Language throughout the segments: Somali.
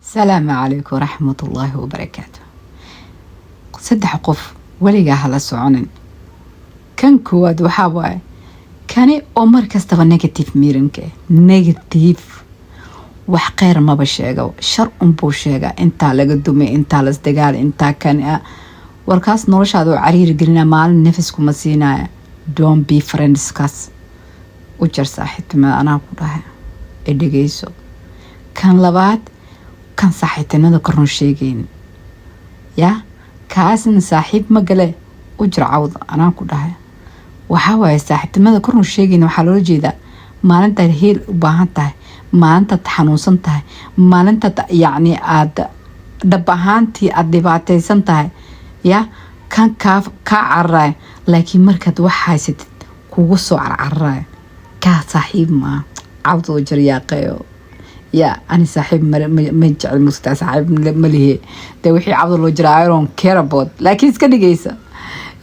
السلام عليكم ورحمة الله وبركاته. صدح قف وليقا هلا سعنن كان كواد وحاواي كاني أمر كستغى نيجاتيف ميرنك نيجاتيف وحقير ما بشيغا شر بوشيغا انتا لقدومي انتا لصدقال انتا كان وركاس نورش هذا عرير قلنا مال نفسكم مسينا don't be friends كاس وجر صاحت ما أنا أقولها اللي جيسو كان لبعض كان صاحتنا ذكرنا شيئين يا كاسن صاحب مقلة وجر عوض أنا أقولها وحاول صاحتنا ذكرنا شيئين وحلول جيدا ما أنت الهيل وبهانته ما أنت تحنوسنته ما أنت يعني عاد دبهانتي الدبعتي سنته يا كان كعراي لكن مركز وحاسد كوسو عراي كصاحب ما عوض وجر يا قيو يا أنا صاحب مجع المستوى صاحب مليه توحي عبد الله جرايرون كيربود لكن سكني جيسة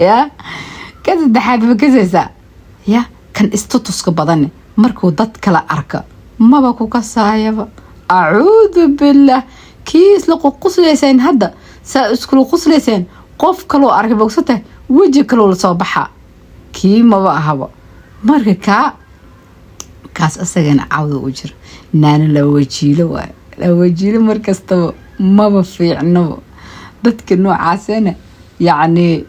يا كذا دحاب بكذا يا كان استوتوس كبضني مركو ضد كلا أركا ما بكو كسايبا أعوذ بالله كيس لقو قصليسين هذا سأسكلو قصليسين قف كلو أركا بوكسته وجه كلو لصباحا كي ما بقى هوا مركا كاس أسجن عوض وجر نانا لو وجيله مركز تو ما بفي عنه ضدك النوع عسنة يعني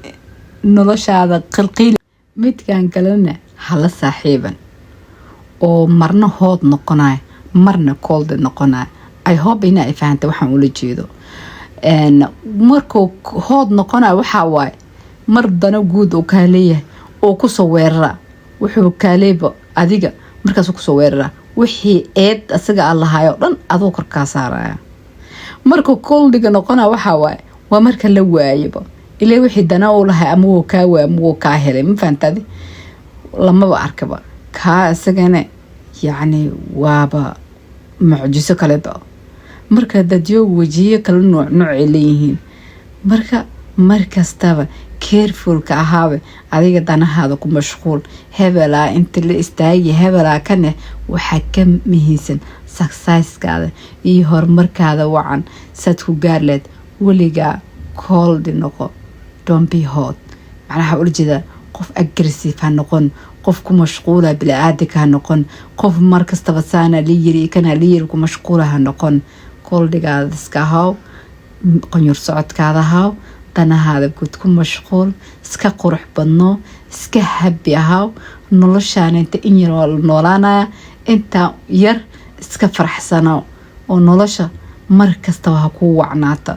نلش هذا قلقيل ميت كان كلنا هلا صاحبا ومرنا هود نقناي مرنا كولد نقناي I hope هنا فهمت وحنا نقول جيدو إن مركو هود نقناي وحواي مرضنا وجود وكاليه وكسويرة وحو كاليبو أديك markaas ku soo weerara wixii eed asaga Allah hayo dhan adoo korka saaraya marka koldiga noqona waxa waay waa marka la waayaba ilaa wixii dana uu lahaa ama uu ka waa ama uu ka helay ma fahantadi lama arkaba ka asagana yani waaba mucjiso kale ba marka dadyo wajiye kala nooc leeyihiin markastaba careful ka ahaawe adiga danahaada ku mashquul hebela inta la istaagay hebela kana waxa ka mihiisan success-kaada iyo horumarkaada wacan sad ku gaarleed waliga cold noqo don't be hot macnaha urjida qof aggressive ha noqon qof ku mashquula bilaaadka ha noqon qof markastaba saana liyiri kana liyir ku mashquula ha noqon coldigaada iska haw qonyur socodkaada haw danahaada guud ku mashquul iska qurux badno iska happy ahaw noloshaana inta in yar noolaanaya inta yar iska faraxsano oo nolosha markastaba ha ku wacnaata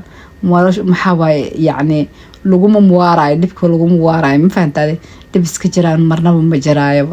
maxaa waaye yani laguma muwaarayo dhibka laguma muwaarayo ma fahantaade dhib iska jiraan marnaba ma jiraayo